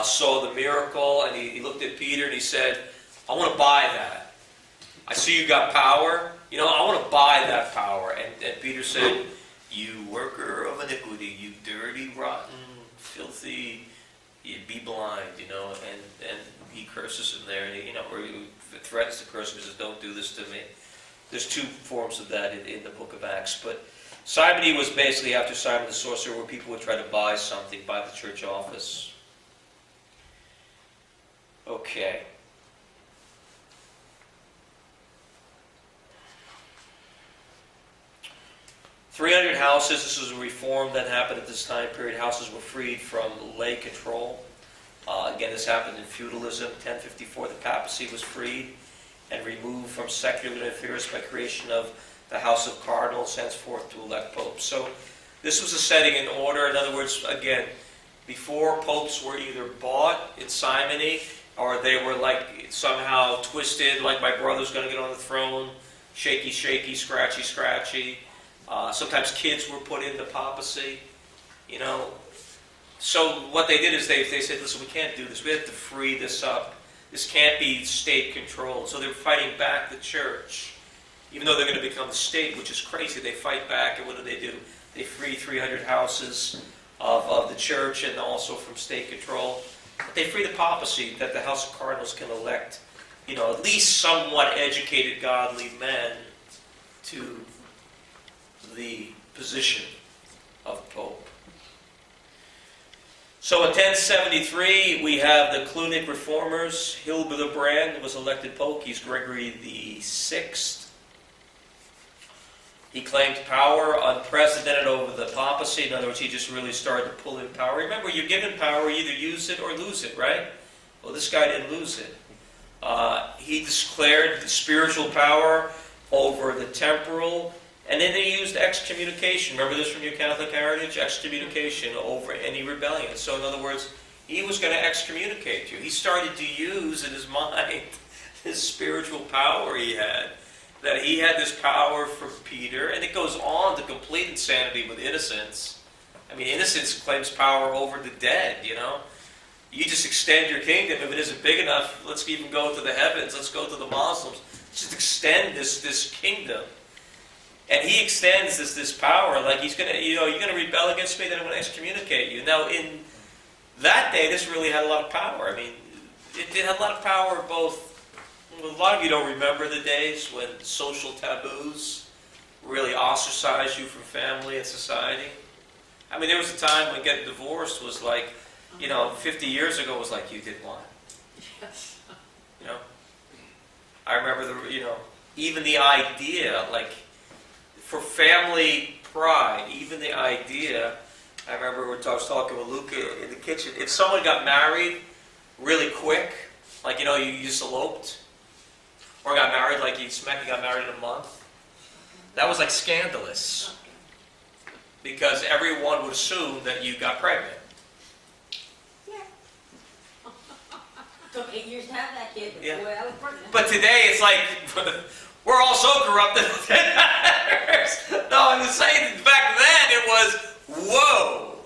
saw the miracle, and he looked at Peter and he said, I want to buy that. I see you got power. You know, I want to buy that power. And Peter said, you worker of iniquity, you dirty, rotten, filthy, you be blind, you know. And he curses him there, and or he threatens to curse him. He says, don't do this to me. There's two forms of that in the book of Acts. But simony was basically after Simon the sorcerer, where people would try to buy something, buy the church office. Okay. "300 houses." This was a reform that happened at this time period. Houses were freed from lay control. Again, this happened in feudalism. 1054, the papacy was freed and removed from secular interference by creation of the House of Cardinals, henceforth to elect popes. So this was a setting in order. In other words, again, before, popes were either bought in simony, or they were like somehow twisted, like my brother's going to get on the throne, shaky, shaky, scratchy, scratchy. Sometimes kids were put into papacy, you know. So what they did is they said, listen, we can't do this. We have to free this up. This can't be state controlled. So they're fighting back the church. Even though they're going to become the state, which is crazy, they fight back, and what do? They free 300 houses of the church and also from state control. But they free the papacy, that the House of Cardinals can elect, at least somewhat educated, godly men to the position of Pope. So in 1073, we have the Clunic reformers. Hildebrand was elected Pope. He's Gregory the VI. He claimed power unprecedented over the papacy. In other words, he just really started to pull in power. Remember, you're given power, you either use it or lose it, right? Well, this guy didn't lose it. He declared the spiritual power over the temporal. And then they used excommunication. Remember this from your Catholic heritage? Excommunication over any rebellion. So in other words, he was going to excommunicate you. He started to use in his mind this spiritual power he had. That he had this power from Peter. And it goes on to complete insanity with innocence. I mean, innocence claims power over the dead, You just extend your kingdom. If it isn't big enough, let's even go to the heavens. Let's go to the Muslims. Just extend this kingdom. And he extends this power, like he's going to, you're going to rebel against me, then I'm going to excommunicate you. Now, in that day, this really had a lot of power. I mean, it had a lot of power both. A lot of you don't remember the days when social taboos really ostracized you from family and society. I mean, there was a time when getting divorced was like, 50 years ago was like, you did what? Yes. I remember even the idea, like, for family pride, even the idea, I remember when I was talking with Luke in the kitchen, if someone got married really quick, like, you just eloped, or got married, like you got married in a month, that was like scandalous. Because everyone would assume that you got pregnant. Yeah. Took 8 years to have that kid. Yeah. Boy, I was pregnant. But today it's like, we're all so corrupted. No, I'm just saying, back then it was, whoa.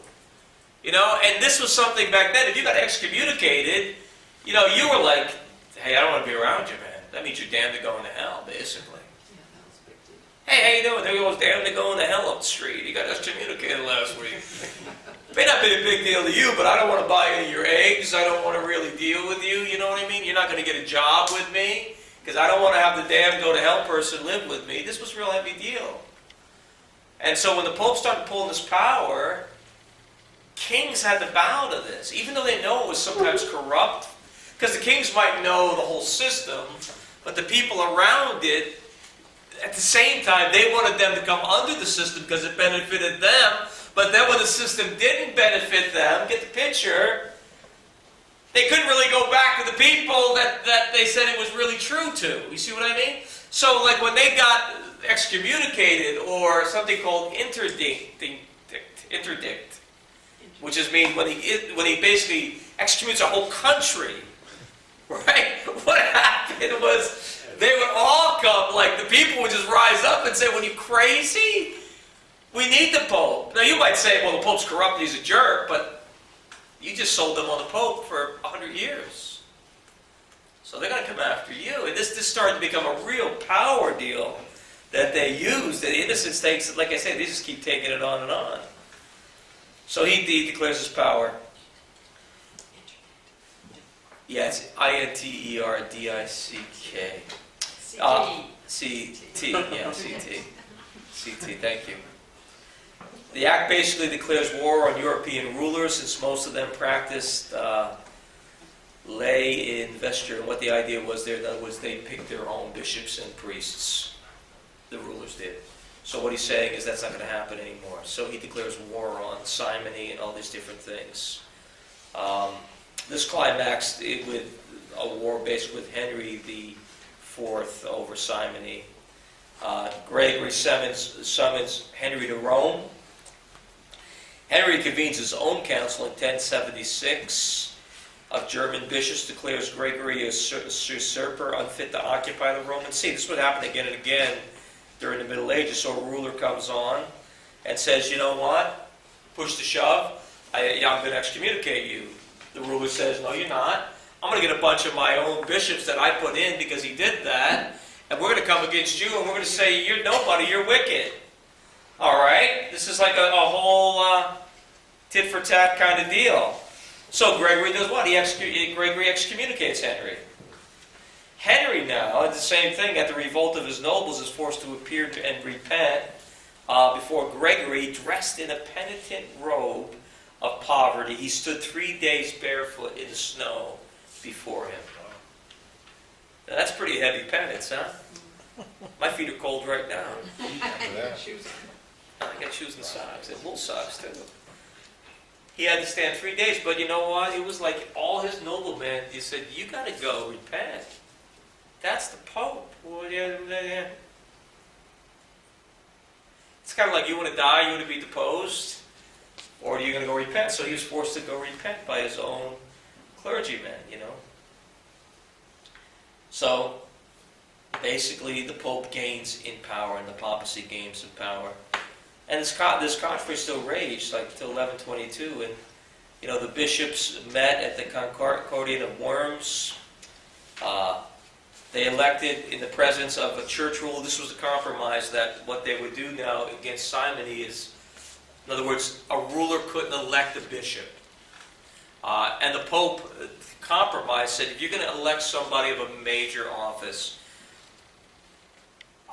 And this was something back then, if you got excommunicated, you were like, hey, I don't want to be around you, man. That means you're damned to go into hell, basically. Yeah, that was a big deal. Hey, how you doing? There goes damned to go into hell up the street. He got excommunicated last week. May not be a big deal to you, but I don't want to buy any of your eggs. I don't want to really deal with you. You know what I mean? You're not going to get a job with me. Because I don't want to have the damn go to hell person live with me. This was a real heavy deal. And so when the Pope started pulling this power, kings had to bow to this, even though they know it was sometimes corrupt. Because the kings might know the whole system, but the people around it, at the same time, they wanted them to come under the system because it benefited them. But then when the system didn't benefit them, get the picture, they couldn't really go back to the people that they said it was really true to. You see what I mean? So like when they got excommunicated or something called interdict, which is means when he basically excommunicates a whole country, right? What happened was they would all come, like the people would just rise up and say, "Well, you crazy? We need the Pope." Now you might say, "Well, the Pope's corrupt, he's a jerk," but you just sold them on the Pope for 100 years. So they're going to come after you. And this started to become a real power deal that they use. The innocent takes, like I said, they just keep taking it on and on. So he declares his power. Yeah, it's INTERDICK. CT, yeah, CT. CT, thank you. The act basically declares war on European rulers, since most of them practiced lay investiture. And what the idea was there was they picked their own bishops and priests. The rulers did. So what he's saying is that's not going to happen anymore. So he declares war on simony and all these different things. This climaxed with a war basically with Henry IV over simony. Gregory summons Henry to Rome. Henry convenes his own council in 1076. Of German bishops declares Gregory a usurper, unfit to occupy the Roman see. This would happen again and again during the Middle Ages. So a ruler comes on and says, "You know what? Push to shove, I'm going to excommunicate you." The ruler says, "No, you're not. I'm going to get a bunch of my own bishops that I put in because he did that, and we're going to come against you, and we're going to say, you're nobody, you're wicked." All right? This is like a whole tit-for-tat kind of deal. So Gregory does what? Gregory excommunicates Henry. Henry now, the same thing, at the revolt of his nobles, is forced to appear and repent before Gregory, dressed in a penitent robe of poverty. He stood 3 days barefoot in the snow before him. Now that's pretty heavy penance, huh? My feet are cold right now. Shoes I got shoes and socks, and wool socks too. He had to stand 3 days, but you know what? It was like all his noblemen, he said, "You got to go repent. That's the Pope." Well, yeah. It's kind of like, you want to die, you want to be deposed, or are you going to go repent? So he was forced to go repent by his own clergymen, you know. So basically the Pope gains in power and the papacy gains in power. And this controversy still raged like till 1122, and you know the bishops met at the Concordian of Worms. They elected in the presence of a church rule. This was a compromise that what they would do now against simony is, in other words, a ruler couldn't elect a bishop. And the Pope compromised, said, if you're going to elect somebody of a major office,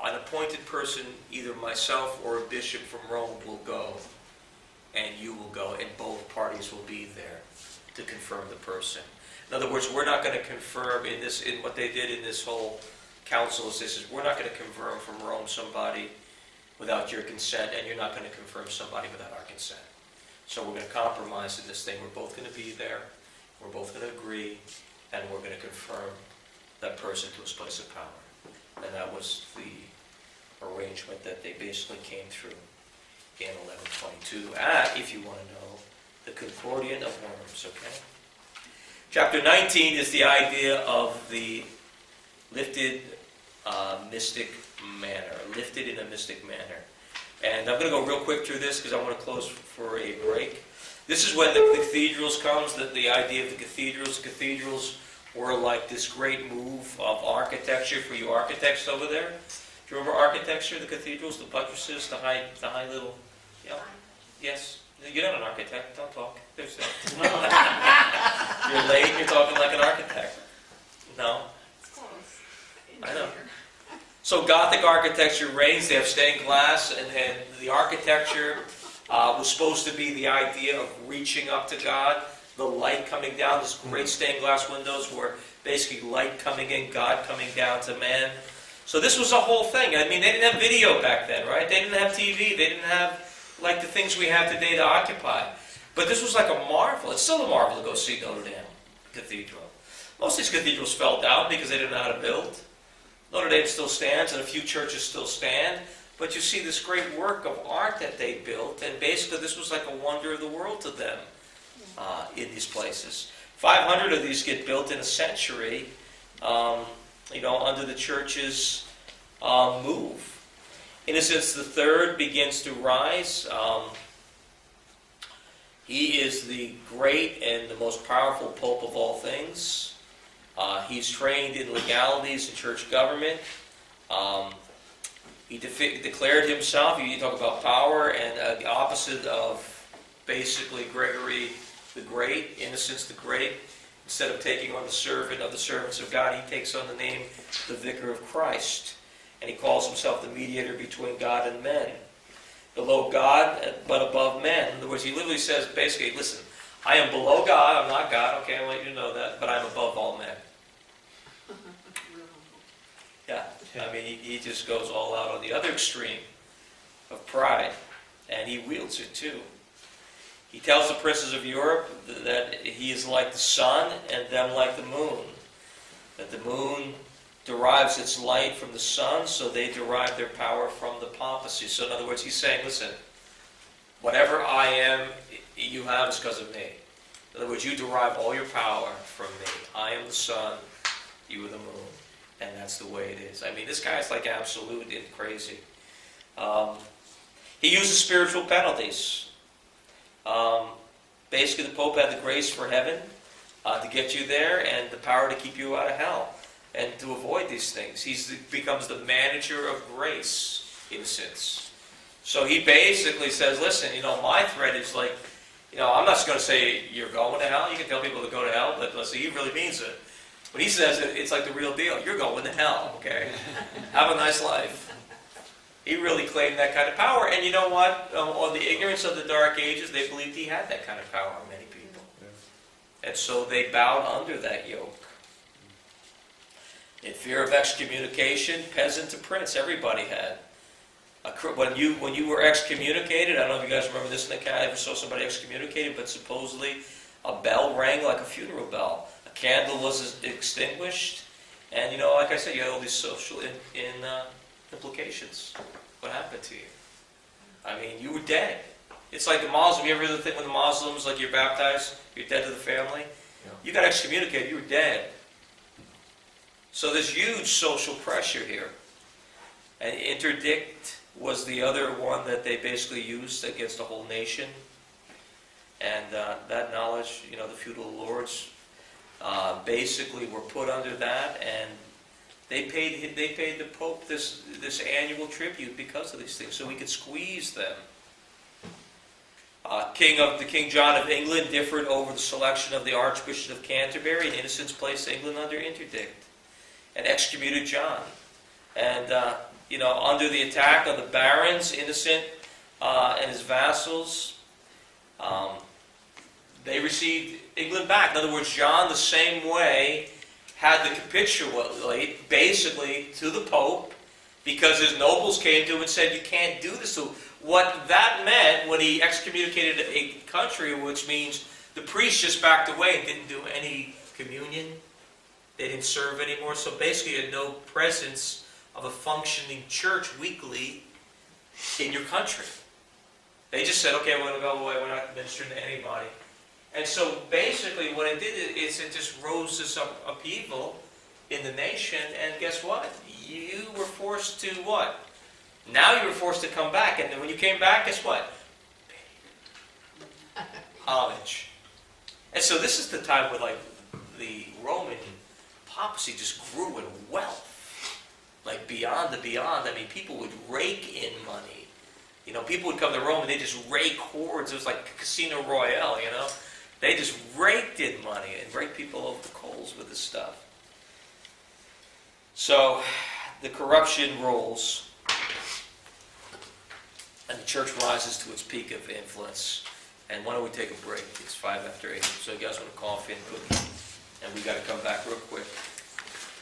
an appointed person, either myself or a bishop from Rome, will go, and you will go, and both parties will be there to confirm the person. In other words, we're not going to confirm in what they did in this whole council. We're not going to confirm from Rome somebody without your consent, and you're not going to confirm somebody without our consent. So we're going to compromise in this thing. We're both going to be there. We're both going to agree, and we're going to confirm that person to his place of power. And that was the arrangement that they basically came through in 1122 at, if you want to know, the Concordian of Worms, okay? Chapter 19 is the idea of the lifted mystic manner, lifted in a mystic manner. And I'm going to go real quick through this because I want to close for a break. This is when the cathedrals comes, the idea of the cathedrals. The cathedrals were like this great move of architecture for you architects over there. Do you remember architecture, the cathedrals, the buttresses, the high little, yeah. Yes. You're not an architect, don't talk. There's that. You're late, you're talking like an architect. No? It's close. I know. So Gothic architecture reigns, they have stained glass, and the architecture was supposed to be the idea of reaching up to God, the light coming down, these great stained glass windows were basically light coming in, God coming down to man. So this was a whole thing. I mean, they didn't have video back then, right? They didn't have TV, they didn't have like the things we have today to occupy. But this was like a marvel. It's still a marvel to go see Notre Dame Cathedral. Most of these cathedrals fell down because they didn't know how to build. Notre Dame still stands, and a few churches still stand. But you see this great work of art that they built, and basically this was like a wonder of the world to them in these places. 500 of these get built in a century, under the church's move. Innocent III begins to rise. He is the great and the most powerful pope of all things. He's trained in legalities and church government. He declared himself, you talk about power, and the opposite of basically Gregory the Great, Innocent the Great. Instead of taking on the servant of the servants of God, he takes on the name the Vicar of Christ. And he calls himself the mediator between God and men. Below God, but above men. In other words, he literally says, basically, listen, I am below God, I'm not God, okay, I'll let you know that, but I'm above all men. Yeah, I mean, he just goes all out on the other extreme of pride, and he wields it too. He tells the princes of Europe that he is like the sun and them like the moon. That the moon derives its light from the sun, so they derive their power from the papacy. So in other words, he's saying, listen, whatever I am, you have is because of me. In other words, you derive all your power from me. I am the sun, you are the moon. And that's the way it is. I mean, this guy's like absolute and crazy. He uses spiritual penalties. Basically, the Pope had the grace for heaven to get you there and the power to keep you out of hell and to avoid these things. He becomes the manager of grace, in a sense. So he basically says, listen, my threat is like, I'm not just going to say you're going to hell. You can tell people to go to hell, but listen, he really means it. When he says it, it's like the real deal. You're going to hell, okay? Have a nice life. He really claimed that kind of power. And you know what? On the ignorance of the Dark Ages, they believed he had that kind of power, many people. And so they bowed under that yoke. In fear of excommunication, peasant to prince, everybody had. When you were excommunicated, I don't know if you guys remember this in the I ever saw somebody excommunicated, but supposedly a bell rang like a funeral bell. A candle was extinguished. And, like I said, you had all these social implications. What happened to you? I mean, you were dead. It's like the Muslim. You ever hear the thing when the Muslims, like you're baptized, you're dead to the family? Yeah. You got excommunicated, you were dead. So there's huge social pressure here. And interdict was the other one that they basically used against the whole nation. And that knowledge, the feudal lords basically were put under that, and they paid the Pope this annual tribute because of these things, so we could squeeze them. King John of England differed over the selection of the Archbishop of Canterbury, and Innocent placed England under interdict and excommunicated John. And under the attack of the barons, Innocent and his vassals, they received England back. In other words, John, the same way, had to capitulate basically to the Pope because his nobles came to him and said, you can't do this. So what that meant when he excommunicated a country, which means the priests just backed away and didn't do any communion. They didn't serve anymore. So basically you had no presence of a functioning church weekly in your country. They just said, okay, we're going to go away. We're not ministering to anybody. And so basically what it did is it just rose this upheaval in the nation, and guess what? You were forced to what? Now you were forced to come back, and then when you came back, guess what? Homage. And so this is the time where like the Roman papacy just grew in wealth. Like beyond the beyond. I mean, people would rake in money. People would come to Rome and they just rake hordes. It was like Casino Royale, They just raked in money and raked people over the coals with this stuff. So, the corruption rolls, and the church rises to its peak of influence. And why don't we take a break? It's 8:05. So you guys want a coffee and cookie? And we got to come back real quick.